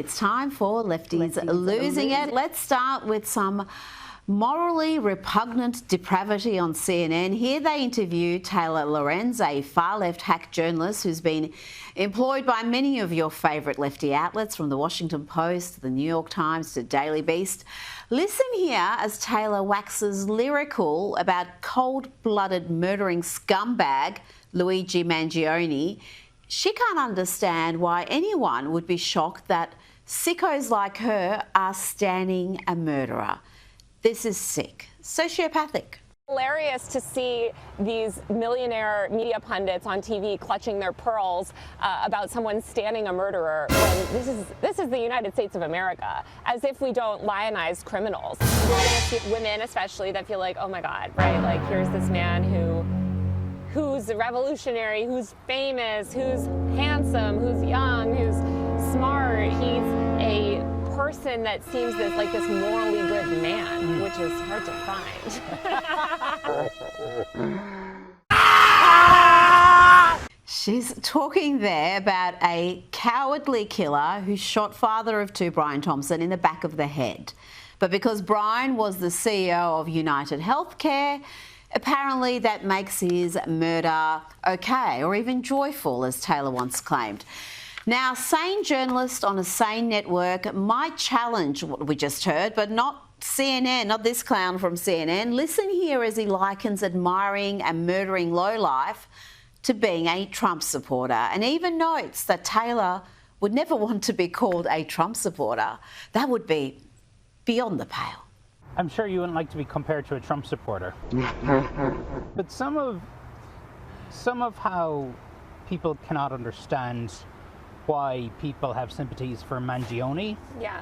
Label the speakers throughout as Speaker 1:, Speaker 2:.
Speaker 1: It's time for Lefties Losing It. Let's start with some morally repugnant depravity on CNN. Here they interview Taylor Lorenz, a far-left hack journalist who's been employed by many of your favourite lefty outlets, from the Washington Post to the New York Times to Daily Beast. Listen here as Taylor waxes lyrical about cold-blooded murdering scumbag Luigi Mangione. She can't understand why anyone would be shocked that sickos like her are standing a murderer. This is sick, sociopathic.
Speaker 2: Hilarious to see these millionaire media pundits on TV clutching their pearls about someone standing a murderer when this is the United States of America, as if we don't lionize criminals. You're going to see women especially that feel like, oh my God, right? Like, here's this man who's revolutionary, who's famous, who's handsome, who's young, who's smart. He's a person that seems this morally good man, which is hard to find.
Speaker 1: She's talking there about a cowardly killer who shot father of two, Brian Thompson, in the back of the head. But because Brian was the CEO of United Healthcare, apparently that makes his murder okay, or even joyful, as Taylor once claimed. Now, sane journalists on a sane network might challenge what we just heard, but not CNN, not this clown from CNN. Listen here as he likens admiring and murdering lowlife to being a Trump supporter, and even notes that Taylor would never want to be called a Trump supporter. That would be beyond the pale.
Speaker 3: I'm sure you wouldn't like to be compared to a Trump supporter. But some of how people cannot understand why people have sympathies for Mangione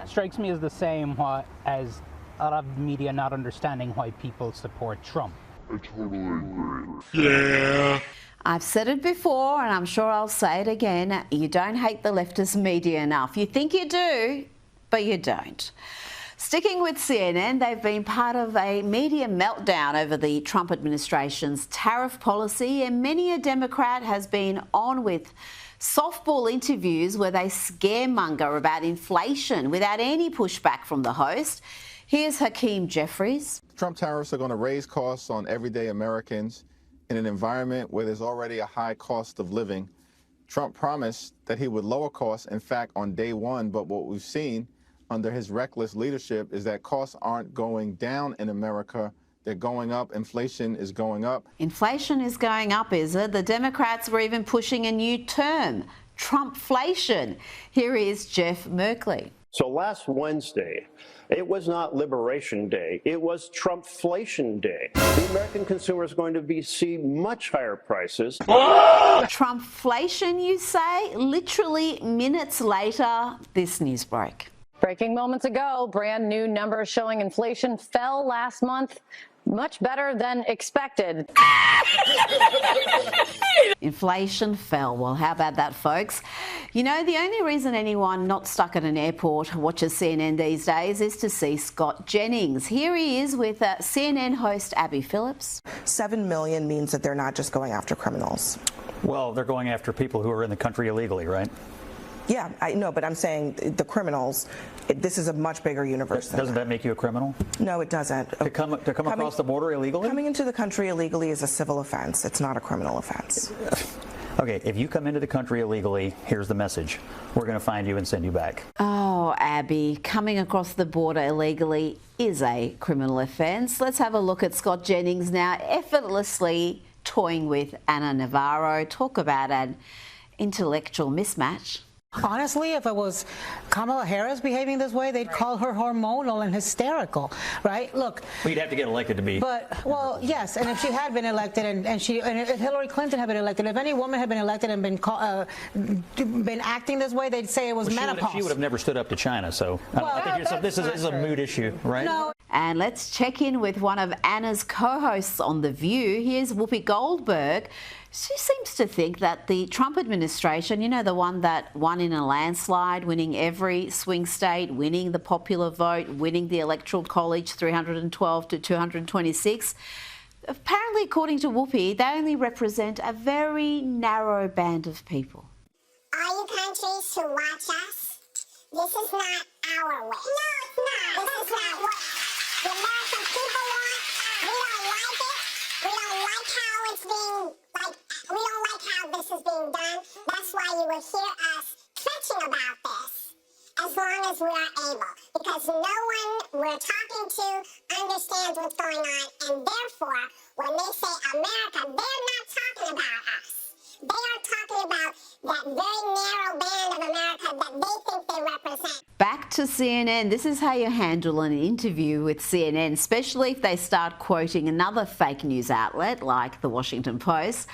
Speaker 3: strikes me as the same as a lot of media not understanding why people support Trump.
Speaker 4: I totally agree. Yeah.
Speaker 1: I've said it before, and I'm sure I'll say it again. You don't hate the leftist media enough. You think you do, but you don't. Sticking with CNN, they've been part of a media meltdown over the Trump administration's tariff policy, and many a Democrat has been on with softball interviews where they scaremonger about inflation without any pushback from the host. Here's Hakeem Jeffries.
Speaker 5: Trump tariffs are going to raise costs on everyday Americans in an environment where there's already a high cost of living. Trump promised that he would lower costs, in fact, on day one, but what we've seen under his reckless leadership is that costs aren't going down in America. They're going up. Inflation is going up. Inflation is going up, is it? The Democrats were even pushing a new term, Trumpflation. Here is Jeff Merkley.
Speaker 6: So last Wednesday, it was not Liberation Day. It was Trumpflation Day. The American consumer is going to see much higher prices.
Speaker 1: Trumpflation, you say? Literally minutes later, this news broke.
Speaker 7: Breaking moments ago, brand new numbers showing inflation fell last month, much better than expected.
Speaker 1: Inflation fell. Well, how about that, folks? You know, the only reason anyone not stuck at an airport watches CNN these days is to see Scott Jennings. Here he is with CNN host Abby Phillips.
Speaker 8: 7 million means that they're not just going after criminals.
Speaker 9: Well, they're going after people who are in the country illegally, right?
Speaker 8: Yeah, I know, but I'm saying the criminals, this is a much bigger universe.
Speaker 9: Doesn't that make you a criminal?
Speaker 8: No, it doesn't.
Speaker 9: To come across the border illegally?
Speaker 8: Coming into the country illegally is a civil offense. It's not a criminal offense.
Speaker 9: Okay, if you come into the country illegally, here's the message. We're going to find you and send you back.
Speaker 1: Oh, Abby, coming across the border illegally is a criminal offence. Let's have a look at Scott Jennings now, effortlessly toying with Ana Navarro. Talk about an intellectual mismatch.
Speaker 10: Honestly, if it was Kamala Harris behaving this way, they'd call her hormonal and hysterical, right? Look.
Speaker 9: Well, you'd have to get elected to be.
Speaker 10: But, well, yes, and if she had been elected and if Hillary Clinton had been elected, if any woman had been elected and been acting this way, they'd say it was menopause.
Speaker 9: She would have never stood up to China, so I think this is a mood issue, right?
Speaker 10: No.
Speaker 1: And let's check in with one of Anna's co-hosts on The View. Here's Whoopi Goldberg. She seems to think that the Trump administration, you know, the one that won in a landslide, winning every swing state, winning the popular vote, winning the Electoral College 312 to 226, apparently, according to Whoopi, they only represent a very narrow band of people.
Speaker 11: All you countries who watch us, This is not our way. No, it's not. This is not what the American people want. We don't like it. We don't like how it's being, we don't like how this is being done. That's why you will hear us bitching about this as long as we are able. Because no one we're talking to understands what's going on. And therefore, when they say America, they're not talking about us. They are talking about that very narrow band of America that they think they represent.
Speaker 1: Back to CNN. This is how you handle an interview with CNN, especially if they start quoting another fake news outlet like the Washington Post.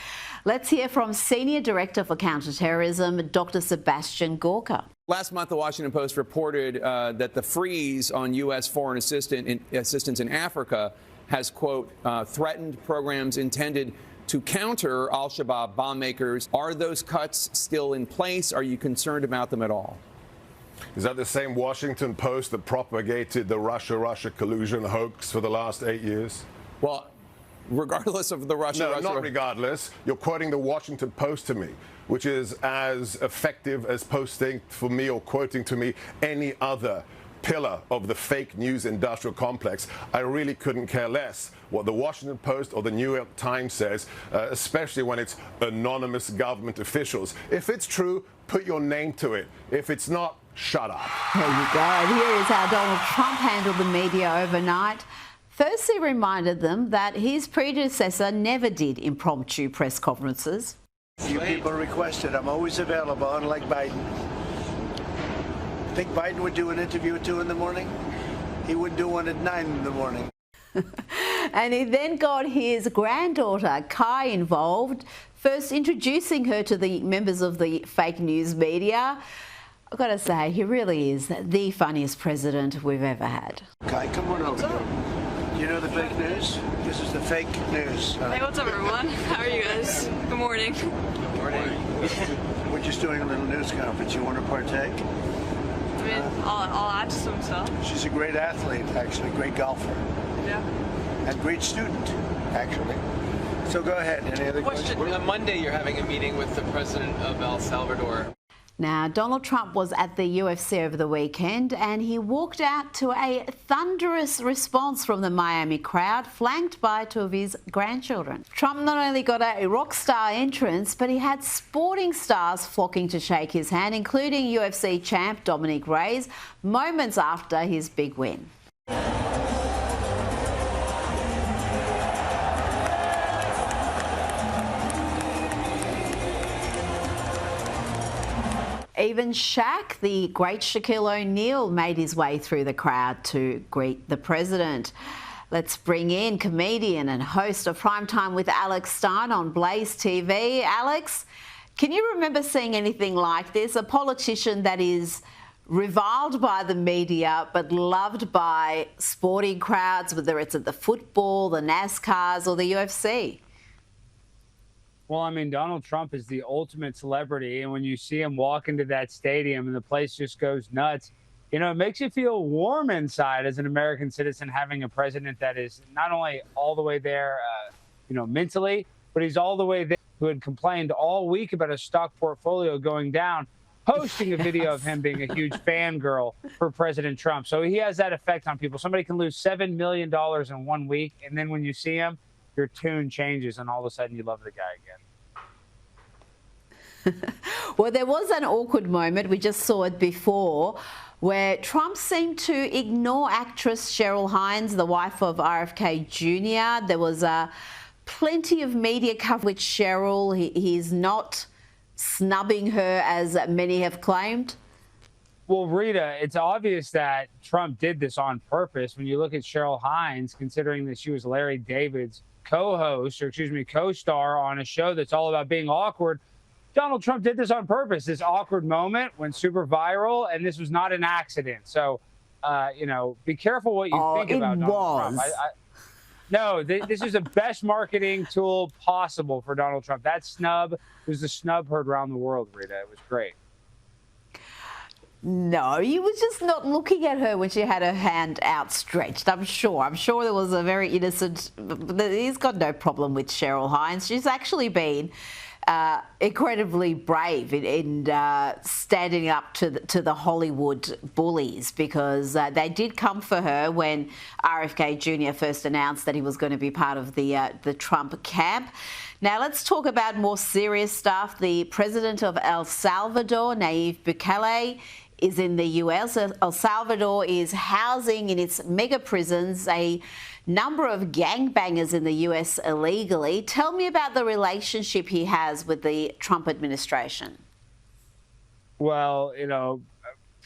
Speaker 1: Let's hear from Senior Director for Counterterrorism, Dr. Sebastian Gorka.
Speaker 12: Last month, the Washington Post reported that the freeze on U.S. foreign assistance in Africa has, quote, threatened programs intended to counter al-Shabaab bomb makers. Are those cuts still in place? Are you concerned about them at all?
Speaker 13: Is that the same Washington Post that propagated the Russia-Russia collusion hoax for the last 8 years?
Speaker 12: Well, regardless of the Russia...
Speaker 13: No, not regardless. You're quoting the Washington Post to me, which is as effective as posting for me or quoting to me any other pillar of the fake news industrial complex. I really couldn't care less what the Washington Post or the New York Times says, especially when it's anonymous government officials. If it's true, put your name to it. If it's not, shut up.
Speaker 1: There you go. Here is how Donald Trump handled the media overnight. First, he reminded them that his predecessor never did impromptu press conferences.
Speaker 14: You people requested. I'm always available, unlike Biden. Think Biden would do an interview at 2 in the morning? He would do one at 9 in the morning.
Speaker 1: And he then got his granddaughter, Kai, involved, first introducing her to the members of the fake news media. I've got to say, he really is the funniest president we've ever had.
Speaker 14: Kai, come on over. Do you know the fake news? This is the fake news.
Speaker 15: Hey, what's up, everyone? How are you guys? Good morning.
Speaker 14: Good morning. We're just doing a little news conference. You want to partake?
Speaker 15: I mean, I'll add to some stuff.
Speaker 14: She's a great athlete, actually, great golfer.
Speaker 15: Yeah.
Speaker 14: And great student, actually. So go ahead. Any other questions?
Speaker 16: On Monday, you're having a meeting with the president of El Salvador.
Speaker 1: Now, Donald Trump was at the UFC over the weekend and he walked out to a thunderous response from the Miami crowd, flanked by 2 of his grandchildren. Trump not only got a rock star entrance, but he had sporting stars flocking to shake his hand, including UFC champ Dominic Reyes, moments after his big win. Even Shaq, the great Shaquille O'Neal, made his way through the crowd to greet the president. Let's bring in comedian and host of Primetime with Alex Stein on Blaze TV. Alex, can you remember seeing anything like this? A politician that is reviled by the media but loved by sporting crowds, whether it's at the football, the NASCARs or the UFC?
Speaker 17: Well, I mean, Donald Trump is the ultimate celebrity, and when you see him walk into that stadium and the place just goes nuts, you know, it makes you feel warm inside as an American citizen, having a president that is not only all the way there, you know, mentally, but he's all the way there, who had complained all week about a stock portfolio going down, posting a video of him being a huge fangirl for President Trump. So he has that effect on people. Somebody can lose $7 million in 1 week, and then when you see him, your tune changes and all of a sudden you love the guy again.
Speaker 1: Well, there was an awkward moment, we just saw it before, where Trump seemed to ignore actress Cheryl Hines, the wife of RFK Jr. There was plenty of media coverage with Cheryl. He's not snubbing her as many have claimed.
Speaker 17: Well, Rita, it's obvious that Trump did this on purpose. When you look at Cheryl Hines, considering that she was Larry David's co-host, or excuse me, co-star on a show that's all about being awkward, Donald Trump did this on purpose. This awkward moment went super viral, and this was not an accident. So, you know, be careful what you think about Donald Trump. No, this is the best marketing tool possible for Donald Trump. That snub was the snub heard around the world, Rita. It was great.
Speaker 1: No, he was just not looking at her when she had her hand outstretched, I'm sure. I'm sure there was a very innocent... He's got no problem with Cheryl Hines. She's actually been incredibly brave in standing up to the Hollywood bullies, because they did come for her when RFK Jr. first announced that he was going to be part of the Trump camp. Now let's talk about more serious stuff. The president of El Salvador, Nayib Bukele, is in the US. El Salvador is housing in its mega prisons a number of gangbangers in the US illegally. Tell me about the relationship he has with the Trump administration.
Speaker 17: Well, you know,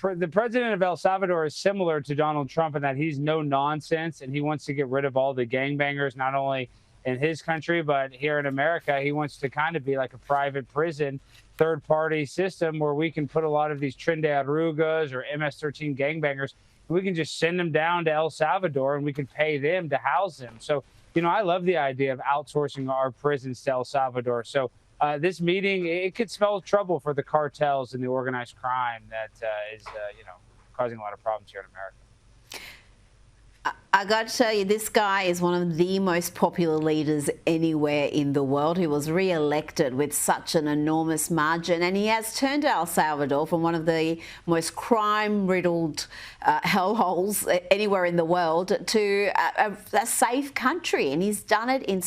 Speaker 17: the president of El Salvador is similar to Donald Trump in that he's no nonsense and he wants to get rid of all the gangbangers, not only in his country, but here in America. He wants to kind of be like a private prison, third-party system where we can put a lot of these Tren de Arrugas or MS-13 gangbangers. We can just send them down to El Salvador and we can pay them to house them. So, you know, I love the idea of outsourcing our prisons to El Salvador. So this meeting, it could spell trouble for the cartels and the organized crime that is, you know, causing a lot of problems here in America.
Speaker 1: I got to tell you, this guy is one of the most popular leaders anywhere in the world. He was re-elected with such an enormous margin, and he has turned El Salvador from one of the most crime-riddled hellholes anywhere in the world to a safe country, and he's done it in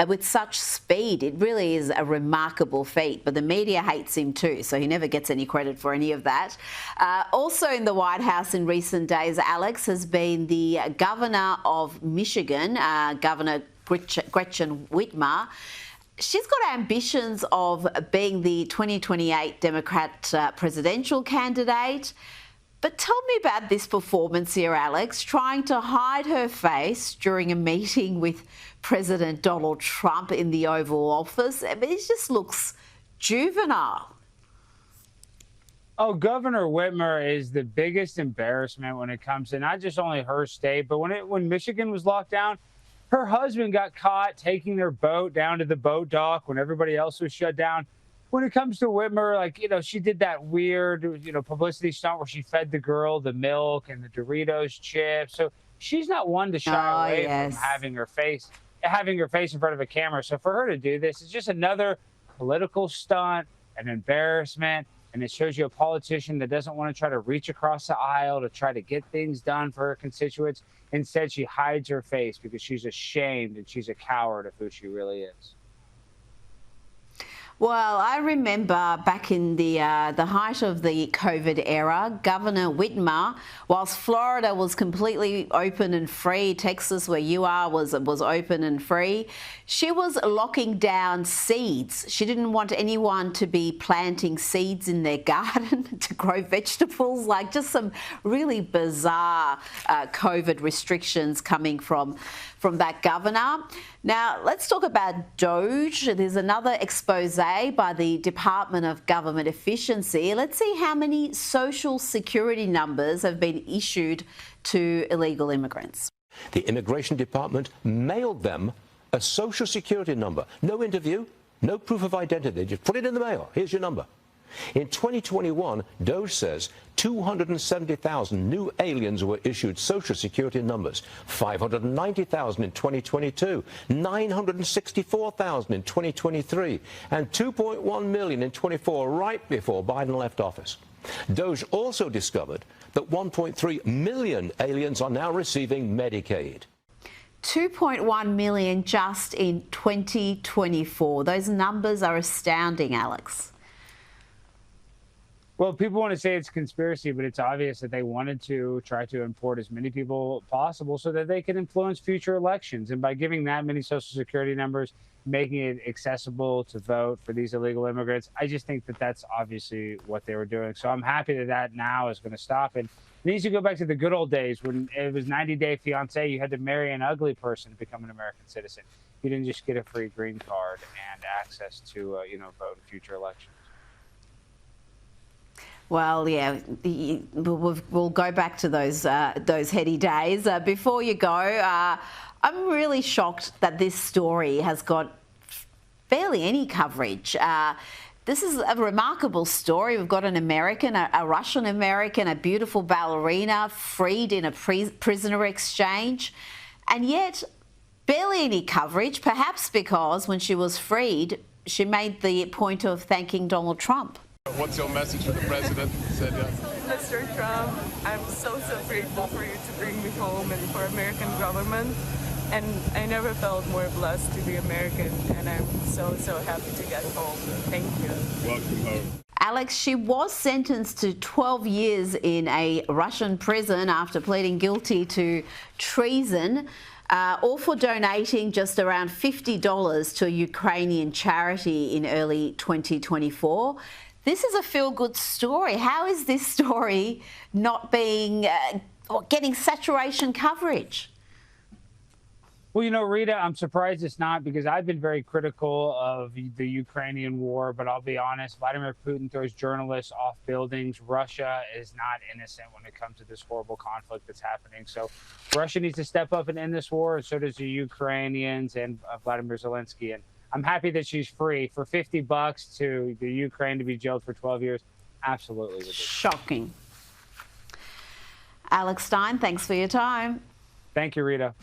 Speaker 1: with such speed. It really is a remarkable feat, but the media hates him too, so he never gets any credit for any of that. Also in the White House in recent days, Alex, has been the governor of Michigan, Governor Gretchen Whitmer. She's got ambitions of being the 2028 Democrat presidential candidate. But tell me about this performance here, Alex, trying to hide her face during a meeting with President Donald Trump in the Oval Office. I mean, it just looks juvenile.
Speaker 17: Oh, Governor Whitmer is the biggest embarrassment when it comes to not just only her state, but when Michigan was locked down, her husband got caught taking their boat down to the boat dock when everybody else was shut down. When it comes to Whitmer, like, you know, she did that weird, you know, publicity stunt where she fed the girl the milk and the Doritos chips. So she's not one to shy away from having her face in front of a camera. So for her to do this is just another political stunt, an embarrassment. And it shows you a politician that doesn't want to try to reach across the aisle to try to get things done for her constituents. Instead, she hides her face because she's ashamed and she's a coward of who she really is.
Speaker 1: Well, I remember back in the height of the COVID era, Governor Whitmer, whilst Florida was completely open and free, Texas, where you are, was open and free, she was locking down seeds. She didn't want anyone to be planting seeds in their garden to grow vegetables, like just some really bizarre COVID restrictions coming from that governor. Now, let's talk about Doge. There's another expose by the Department of Government Efficiency. Let's see how many social security numbers have been issued to illegal immigrants.
Speaker 18: The Immigration Department mailed them a social security number. No interview, no proof of identity. Just put it in the mail. Here's your number. In 2021, Doge says 270,000 new aliens were issued Social Security numbers, 590,000 in 2022, 964,000 in 2023, and 2.1 million in 24, right before Biden left office. Doge also discovered that 1.3 million aliens are now receiving Medicaid.
Speaker 1: 2.1 million just in 2024. Those numbers are astounding, Alex.
Speaker 17: Well, people want to say it's conspiracy, but it's obvious that they wanted to try to import as many people possible so that they can influence future elections. And by giving that many Social Security numbers, making it accessible to vote for these illegal immigrants, I just think that that's obviously what they were doing. So I'm happy that that now is going to stop. And it needs to go back to the good old days when it was 90-day fiancé. You had to marry an ugly person to become an American citizen. You didn't just get a free green card and access to, vote in future elections.
Speaker 1: Well, yeah, we'll go back to those heady days. Before you go, I'm really shocked that this story has got barely any coverage. This is a remarkable story. We've got an American, a Russian American, a beautiful ballerina freed in a prisoner exchange, and yet barely any coverage, perhaps because when she was freed, she made the point of thanking Donald Trump.
Speaker 19: What's your message to the president?
Speaker 15: Mr. Trump, I'm so grateful for you to bring me home and for American government. And I never felt more blessed to be American, and I'm so happy to get home. Thank you.
Speaker 19: Welcome home.
Speaker 1: Alex, she was sentenced to 12 years in a Russian prison after pleading guilty to treason, all for donating just around $50 to a Ukrainian charity in early 2024. This is a feel-good story. How is this story not being or getting saturation coverage?
Speaker 17: Well, you know, Rita, I'm surprised it's not, because I've been very critical of the Ukrainian war, but I'll be honest, Vladimir Putin throws journalists off buildings. Russia is not innocent when it comes to this horrible conflict that's happening. So Russia needs to step up and end this war, and so does the Ukrainians and Vladimir Zelensky. And I'm happy that she's free. For $50 to the Ukraine to be jailed for 12 years, absolutely ridiculous.
Speaker 1: Shocking. Alex Stein, thanks for your time.
Speaker 17: Thank you, Rita.